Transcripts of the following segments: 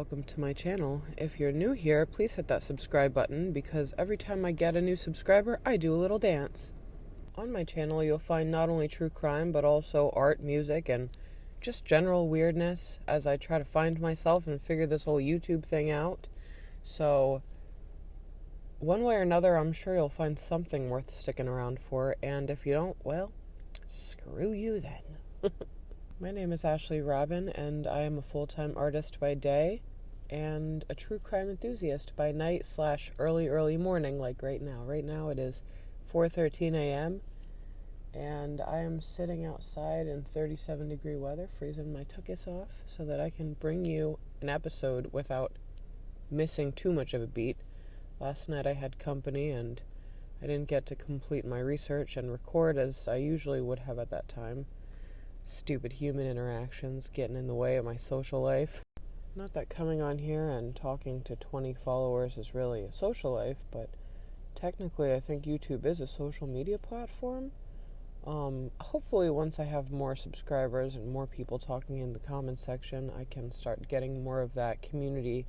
welcome to my channel. If you're new here, please hit that subscribe button because every time I get a new subscriber, I do a little dance. On my channel, you'll find not only true crime, but also art, music, and just general weirdness as I try to find myself and figure this whole YouTube thing out. So, one way or another, I'm sure you'll find something worth sticking around for, and if you don't, well, screw you then. My name is Ashley Robin, and I am a full-time artist by day and a true crime enthusiast by night / early morning, like right now. Right now it is 4:13 a.m., and I am sitting outside in 37-degree weather, freezing my tuchus off so that I can bring you an episode without missing too much of a beat. Last night I had company, and I didn't get to complete my research and record as I usually would have at that time. Stupid human interactions getting in the way of my social life. Not that coming on here and talking to 20 followers is really a social life, but technically I think YouTube is a social media platform. Hopefully once I have more subscribers and more people talking in the comments section, I can start getting more of that community,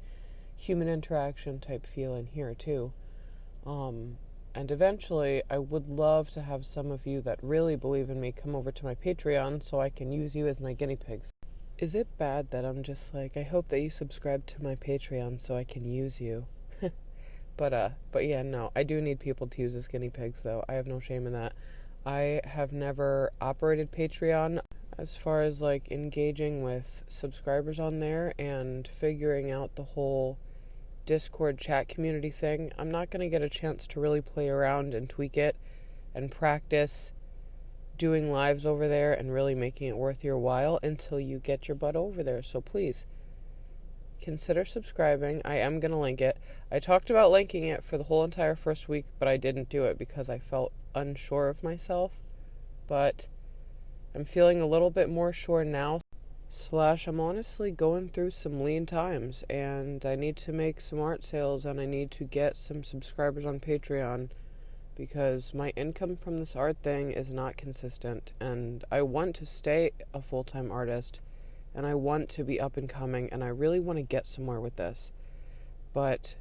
human interaction type feel in here too. And eventually, I would love to have some of you that really believe in me come over to my Patreon so I can use you as my guinea pigs. Is it bad that I'm just like, I hope that you subscribe to my Patreon so I can use you? But yeah, no, I do need people to use as guinea pigs, though. I have no shame in that. I have never operated Patreon as far as, like, engaging with subscribers on there and figuring out the whole Discord chat community thing. I'm not going to get a chance to really play around and tweak it and practice doing lives over there and really making it worth your while until you get your butt over there. So please consider subscribing. I am going to link it. I talked about linking it for the whole entire first week, but I didn't do it because I felt unsure of myself. But I'm feeling a little bit more sure now. I'm honestly going through some lean times, and I need to make some art sales, and I need to get some subscribers on Patreon because my income from this art thing is not consistent, and I want to stay a full-time artist, and I want to be up and coming, and I really want to get somewhere with this. But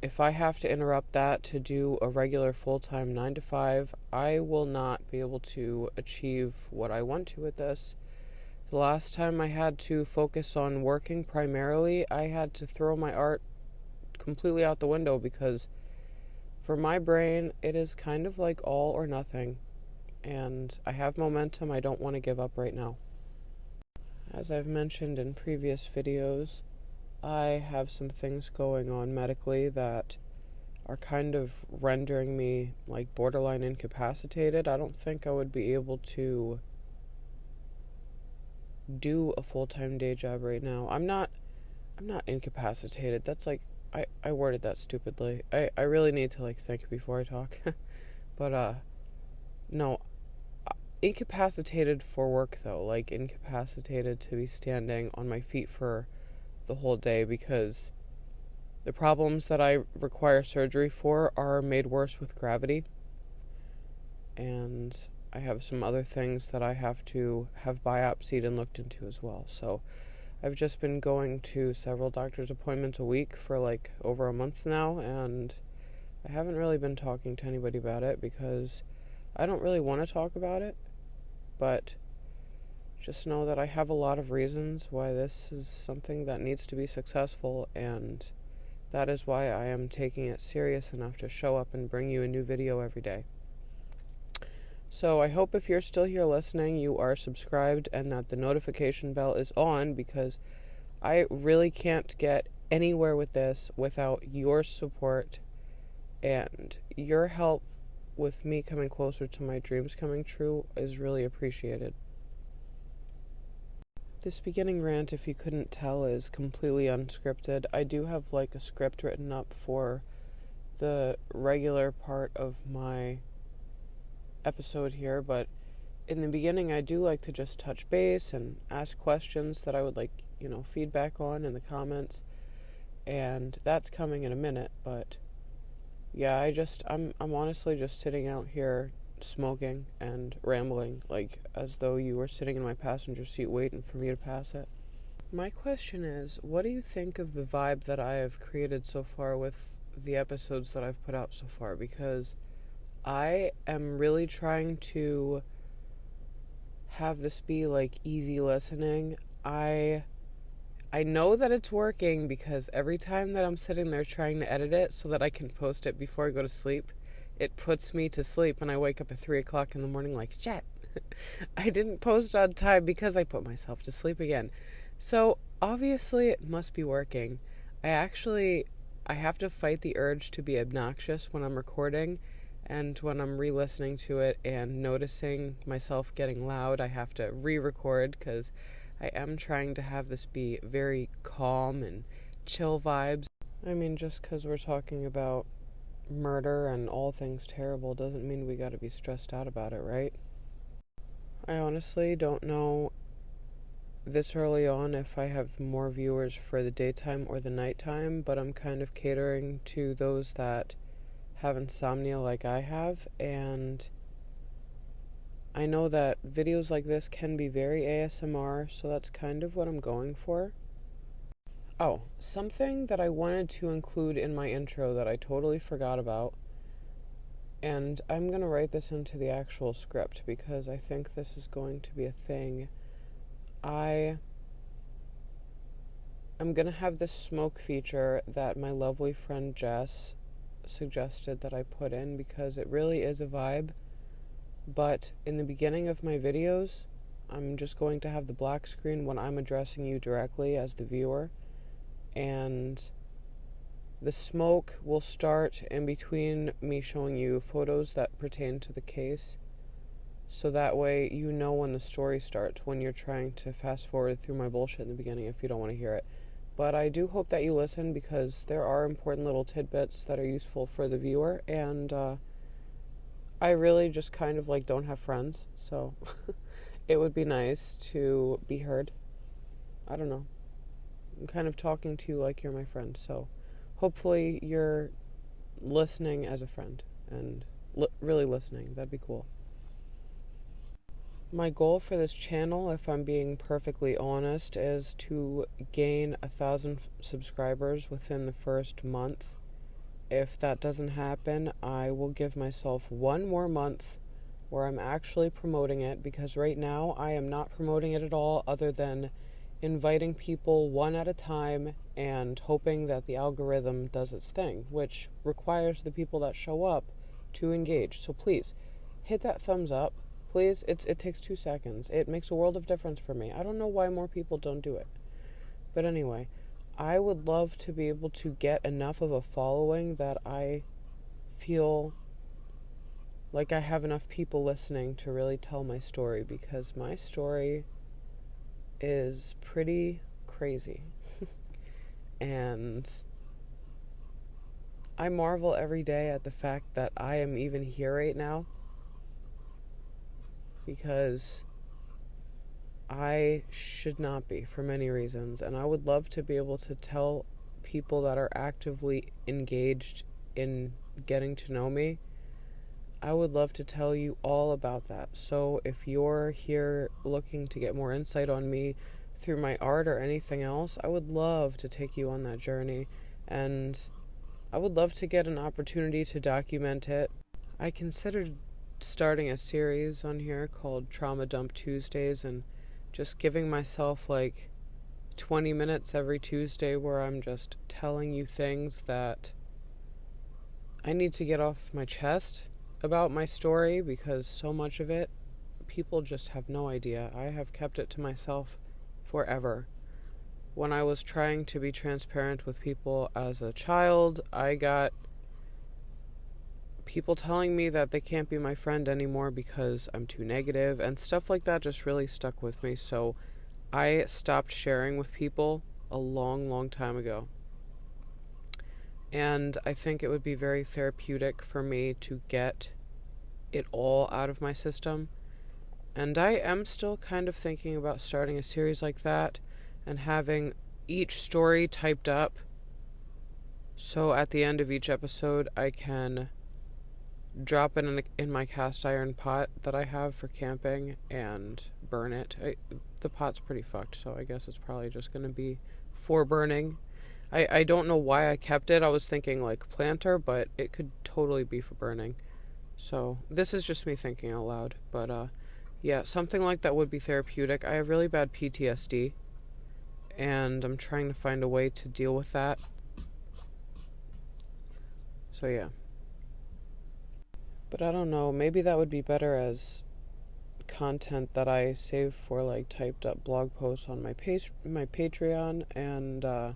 if I have to interrupt that to do a regular full-time 9 to 5, I will not be able to achieve what I want to with this. The last time I had to focus on working primarily, I had to throw my art completely out the window because for my brain, it is kind of like all or nothing. And I have momentum. I don't want to give up right now. As I've mentioned in previous videos, I have some things going on medically that are kind of rendering me like borderline incapacitated. I don't think I would be able to do a full-time day job right now. I'm not incapacitated. That's like, I worded that stupidly. I really need to like think before I talk. But no, incapacitated for work though, like incapacitated to be standing on my feet for the whole day because the problems that I require surgery for are made worse with gravity. And I have some other things that I have to have biopsied and looked into as well. So I've just been going to several doctor's appointments a week for like over a month now, and I haven't really been talking to anybody about it because I don't really want to talk about it, but just know that I have a lot of reasons why this is something that needs to be successful, and that is why I am taking it serious enough to show up and bring you a new video every day. So I hope if you're still here listening, you are subscribed and that the notification bell is on because I really can't get anywhere with this without your support and your help with me coming closer to my dreams coming true is really appreciated. This beginning rant, if you couldn't tell, is completely unscripted. I do have like a script written up for the regular part of my episode here, but in the beginning I do like to just touch base and ask questions that I would like, feedback on in the comments, and that's coming in a minute. But yeah, I'm honestly just sitting out here smoking and rambling, like as though you were sitting in my passenger seat waiting for me to pass it. My question is, what do you think of the vibe that I have created so far with the episodes that I've put out so far? Because I am really trying to have this be like easy listening. I know that it's working because every time that I'm sitting there trying to edit it so that I can post it before I go to sleep, it puts me to sleep and I wake up at 3 o'clock in the morning like, shit, I didn't post on time because I put myself to sleep again. So obviously it must be working. I have to fight the urge to be obnoxious when I'm recording, and when I'm re-listening to it and noticing myself getting loud, I have to re-record because I am trying to have this be very calm and chill vibes. I mean, just because we're talking about murder and all things terrible doesn't mean we gotta be stressed out about it, right? I honestly don't know this early on if I have more viewers for the daytime or the nighttime, but I'm kind of catering to those that have insomnia like I have, and I know that videos like this can be very ASMR, so that's kind of what I'm going for. Oh, something that I wanted to include in my intro that I totally forgot about, and I'm going to write this into the actual script because I think this is going to be a thing. I am going to have this smoke feature that my lovely friend Jess suggested that I put in because it really is a vibe. But in the beginning of my videos, I'm just going to have the black screen when I'm addressing you directly as the viewer, and the smoke will start in between me showing you photos that pertain to the case, so that way you know when the story starts, when you're trying to fast forward through my bullshit in the beginning if you don't want to hear it. But I do hope that you listen because there are important little tidbits that are useful for the viewer, and I really just kind of like don't have friends, so it would be nice to be heard. I don't know. I'm kind of talking to you like you're my friend, so hopefully you're listening as a friend and really listening. That'd be cool. My goal for this channel, if I'm being perfectly honest, is to gain 1,000 subscribers within the first month. If that doesn't happen, I will give myself one more month where I'm actually promoting it, because right now I am not promoting it at all other than inviting people one at a time and hoping that the algorithm does its thing, which requires the people that show up to engage. So please hit that thumbs up. Please, it takes 2 seconds. It makes a world of difference for me. I don't know why more people don't do it. But anyway, I would love to be able to get enough of a following that I feel like I have enough people listening to really tell my story, because my story is pretty crazy. And I marvel every day at the fact that I am even here right now, because I should not be for many reasons, and I would love to be able to tell people that are actively engaged in getting to know me. I would love to tell you all about that. So if you're here looking to get more insight on me through my art or anything else, I would love to take you on that journey, and I would love to get an opportunity to document it. I considered starting a series on here called Trauma Dump Tuesdays, and just giving myself like 20 minutes every Tuesday where I'm just telling you things that I need to get off my chest about my story, because so much of it, people just have no idea. I have kept it to myself forever. When I was trying to be transparent with people as a child, I got people telling me that they can't be my friend anymore because I'm too negative, and stuff like that just really stuck with me. So I stopped sharing with people a long, long time ago. And I think it would be very therapeutic for me to get it all out of my system. And I am still kind of thinking about starting a series like that and having each story typed up, so at the end of each episode I can drop it in my cast iron pot that I have for camping and burn it. The pot's pretty fucked, so I guess it's probably just going to be for burning. I don't know why I kept it. I was thinking like planter, but it could totally be for burning. So this is just me thinking out loud. But yeah, something like that would be therapeutic. I have really bad PTSD, and I'm trying to find a way to deal with that. So yeah. But I don't know, maybe that would be better as content that I save for like typed up blog posts on my Patreon, and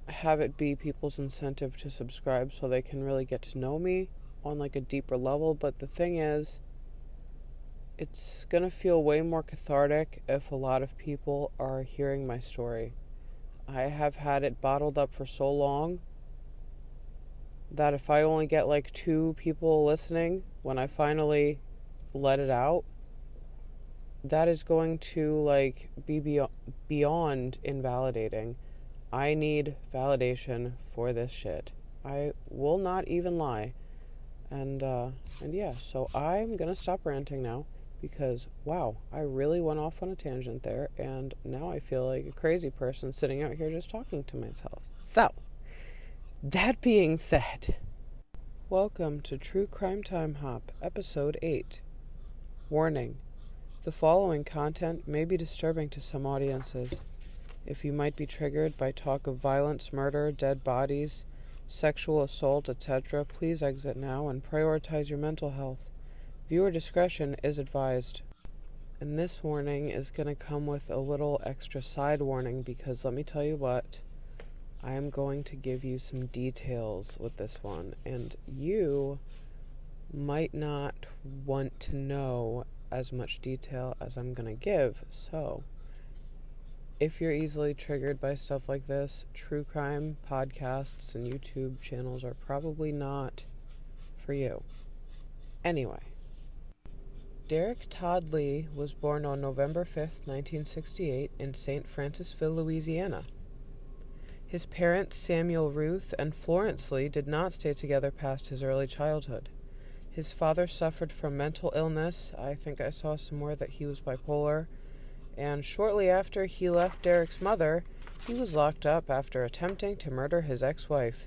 have it be people's incentive to subscribe so they can really get to know me on like a deeper level. But the thing is, it's gonna feel way more cathartic if a lot of people are hearing my story. I have had it bottled up for so long that if I only get like 2 people listening when I finally let it out, that is going to like be beyond invalidating. I need validation for this shit. I will not even lie. And yeah, so I'm gonna stop ranting now because wow, I really went off on a tangent there, and now I feel like a crazy person sitting out here just talking to myself. So, that being said, welcome to True Crime Time Hop, Episode 8. Warning: the following content may be disturbing to some audiences. If you might be triggered by talk of violence, murder, dead bodies, sexual assault, etc., please exit now and prioritize your mental health. Viewer discretion is advised. And this warning is going to come with a little extra side warning because let me tell you what, I am going to give you some details with this one, and you might not want to know as much detail as I'm going to give. So, if you're easily triggered by stuff like this, true crime podcasts and YouTube channels are probably not for you. Anyway, Derrick Todd Lee was born on November 5th, 1968 in St. Francisville, Louisiana. His parents, Samuel Ruth and Florence Lee, did not stay together past his early childhood. His father suffered from mental illness. I think I saw somewhere that he was bipolar. And shortly after he left Derrick's mother, he was locked up after attempting to murder his ex-wife.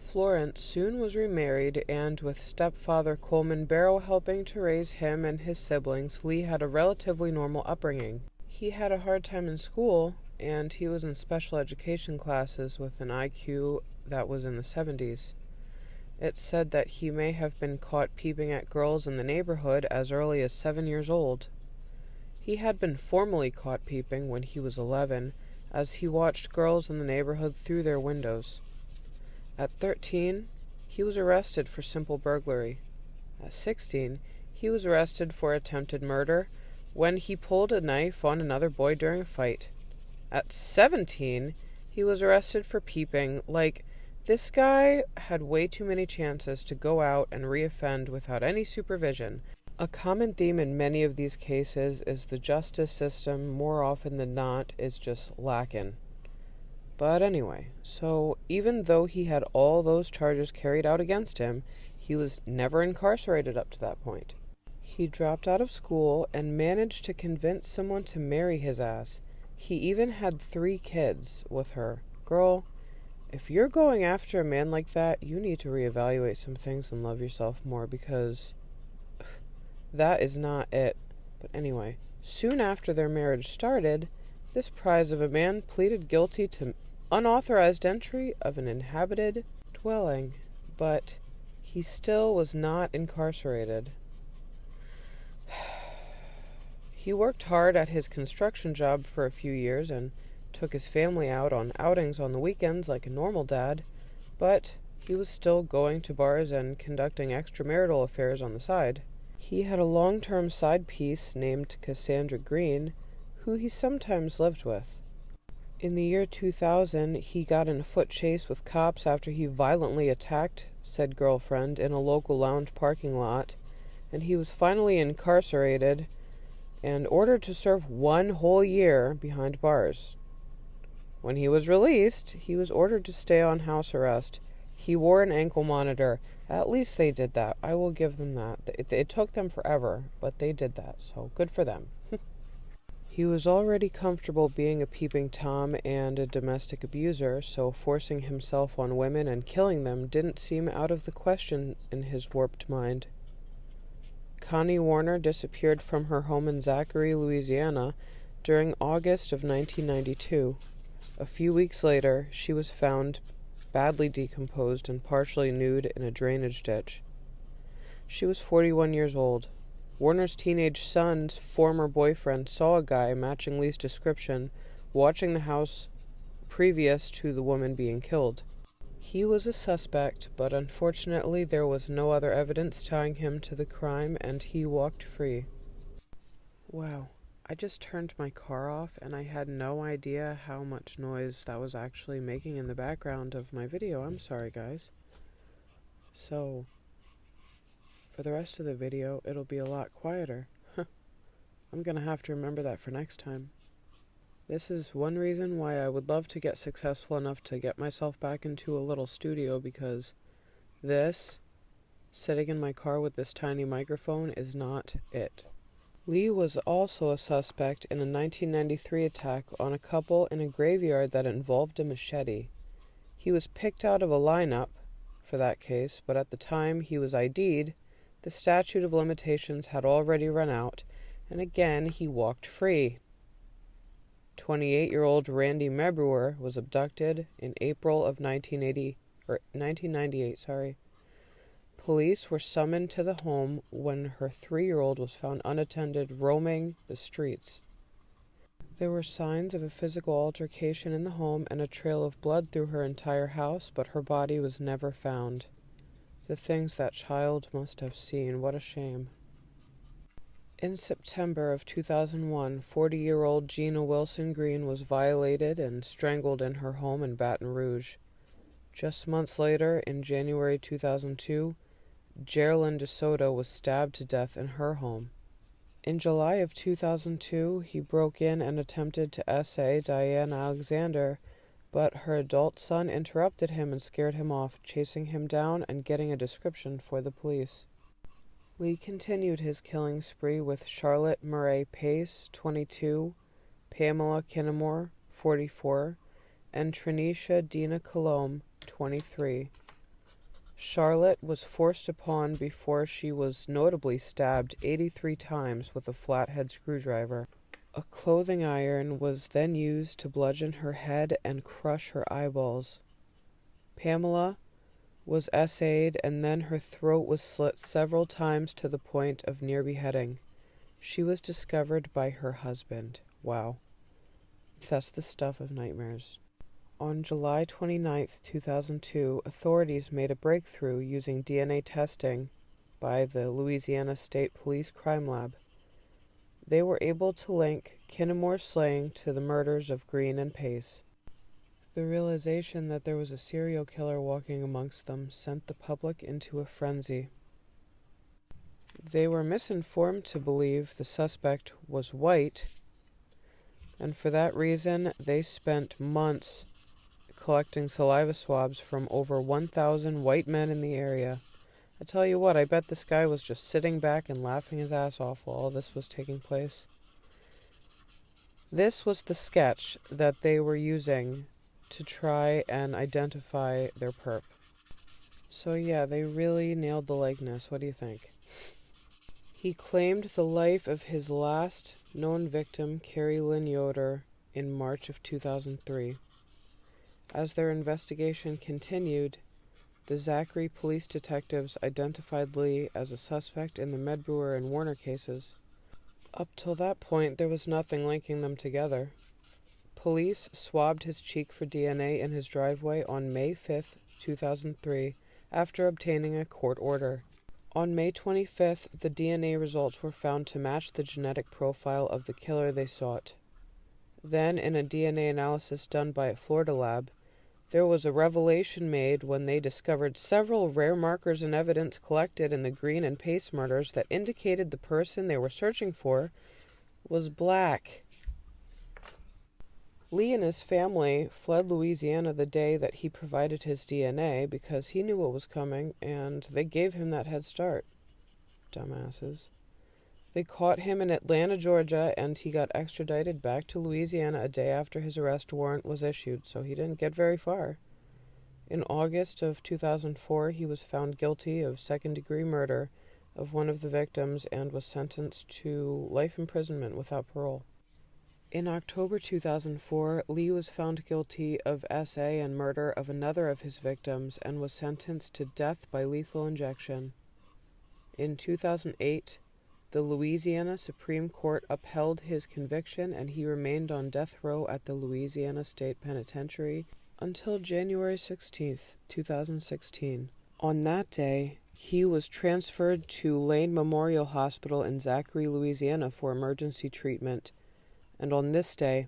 Florence soon was remarried, and with stepfather Coleman Barrow helping to raise him and his siblings, Lee had a relatively normal upbringing. He had a hard time in school, and he was in special education classes with an IQ that was in the 70s. It's said that he may have been caught peeping at girls in the neighborhood as early as 7 years old. He had been formally caught peeping when he was 11, as he watched girls in the neighborhood through their windows. At 13, he was arrested for simple burglary. At 16, he was arrested for attempted murder when he pulled a knife on another boy during a fight. At 17, he was arrested for peeping. Like, this guy had way too many chances to go out and reoffend without any supervision. A common theme in many of these cases is the justice system, more often than not, is just lacking. But anyway, so even though he had all those charges carried out against him, he was never incarcerated up to that point. He dropped out of school and managed to convince someone to marry his ass. He even had 3 kids with her. Girl, if you're going after a man like that, you need to reevaluate some things and love yourself more, because that is not it. But anyway, soon after their marriage started, this prize of a man pleaded guilty to unauthorized entry of an inhabited dwelling, but he still was not incarcerated. He worked hard at his construction job for a few years and took his family out on outings on the weekends like a normal dad, but he was still going to bars and conducting extramarital affairs on the side. He had a long-term side piece named Cassandra Green, who he sometimes lived with. In the year 2000, he got in a foot chase with cops after he violently attacked said girlfriend in a local lounge parking lot, and he was finally incarcerated and ordered to serve 1 whole year behind bars. When he was released, he was ordered to stay on house arrest. He wore an ankle monitor. At least they did that. I will give them that. It took them forever, but they did that, so good for them. He was already comfortable being a peeping Tom and a domestic abuser, so forcing himself on women and killing them didn't seem out of the question in his warped mind. Connie Warner disappeared from her home in Zachary, Louisiana, during August of 1992. A few weeks later, she was found badly decomposed and partially nude in a drainage ditch. She was 41 years old. Warner's teenage son's former boyfriend saw a guy matching Lee's description watching the house previous to the woman being killed. He was a suspect, but unfortunately there was no other evidence tying him to the crime, and he walked free. Wow, I just turned my car off and I had no idea how much noise that was actually making in the background of my video. I'm sorry, guys. So, for the rest of the video, it'll be a lot quieter. I'm gonna have to remember that for next time. This is one reason why I would love to get successful enough to get myself back into a little studio, because this, sitting in my car with this tiny microphone, is not it. Lee was also a suspect in a 1993 attack on a couple in a graveyard that involved a machete. He was picked out of a lineup for that case, but at the time he was ID'd, the statute of limitations had already run out, and again he walked free. 28-year-old Randy Mebruer was abducted in April of 1998. Police were summoned to the home when her 3-year-old was found unattended roaming the streets. There were signs of a physical altercation in the home and a trail of blood through her entire house, but her body was never found. The things that child must have seen, what a shame. In September of 2001, 40-year-old Gina Wilson Green was violated and strangled in her home in Baton Rouge. Just months later, in January 2002, Geraldine DeSoto was stabbed to death in her home. In July of 2002, he broke in and attempted to essay Diane Alexander, but her adult son interrupted him and scared him off, chasing him down and getting a description for the police. Lee continued his killing spree with Charlotte Murray Pace, 22, Pamela Kinnamore, 44, and Trinisha Dina Colombe, 23. Charlotte was forced upon before she was notably stabbed 83 times with a flathead screwdriver. A clothing iron was then used to bludgeon her head and crush her eyeballs. Pamela was essayed, and then her throat was slit several times to the point of near beheading. She was discovered by her husband. Wow. That's the stuff of nightmares. On July 29, 2002, authorities made a breakthrough using DNA testing by the Louisiana State Police Crime Lab. They were able to link Kinnamore's slaying to the murders of Green and Pace. The realization that there was a serial killer walking amongst them sent the public into a frenzy. They were misinformed to believe the suspect was white, and for that reason they spent months collecting saliva swabs from over 1,000 white men in the area. I tell you what, I bet this guy was just sitting back and laughing his ass off while all this was taking place. This was the sketch that they were using to try and identify their perp. So yeah, they really nailed the likeness. What do you think? He claimed the life of his last known victim, Carrie Lynn Yoder, in March of 2003. As their investigation continued, the Zachary police detectives identified Lee as a suspect in the Medbrewer and Warner cases. Up till that point, there was nothing linking them together. Police swabbed his cheek for DNA in his driveway on May 5, 2003, after obtaining a court order. On May 25th, the DNA results were found to match the genetic profile of the killer they sought. Then, in a DNA analysis done by a Florida lab, there was a revelation made when they discovered several rare markers and evidence collected in the Green and Pace murders that indicated the person they were searching for was black. Lee and his family fled Louisiana the day that he provided his DNA because he knew what was coming, and they gave him that head start. Dumbasses. They caught him in Atlanta, Georgia, and he got extradited back to Louisiana a day after his arrest warrant was issued, so he didn't get very far. In August of 2004, he was found guilty of second-degree murder of one of the victims and was sentenced to life imprisonment without parole. In October 2004, Lee was found guilty of SA and murder of another of his victims and was sentenced to death by lethal injection. In 2008, the Louisiana Supreme Court upheld his conviction and he remained on death row at the Louisiana State Penitentiary until January 16, 2016. On that day, he was transferred to Lane Memorial Hospital in Zachary, Louisiana for emergency treatment. And on this day,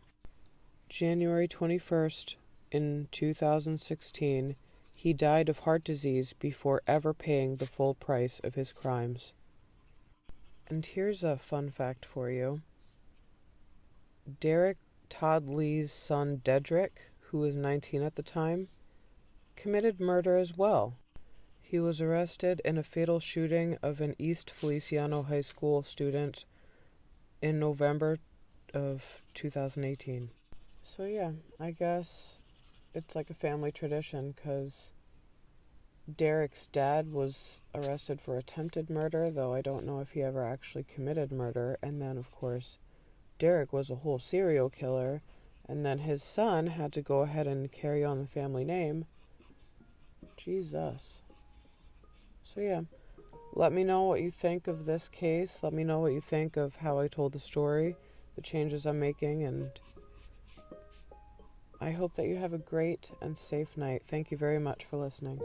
January 21st, in 2016, he died of heart disease before ever paying the full price of his crimes. And here's a fun fact for you. Derrick, Todd Lee's son Derrick, who was 19 at the time, committed murder as well. He was arrested in a fatal shooting of an East Feliciano High School student in November of 2018. So yeah, I guess it's like a family tradition, because Derrick's dad was arrested for attempted murder, though I don't know if he ever actually committed murder, and then of course Derrick was a whole serial killer, and then his son had to go ahead and carry on the family name. Jesus. So yeah, let me know what you think of this case. Let me know what you think of how I told the story, the changes I'm making, and I hope that you have a great and safe night. Thank you very much for listening.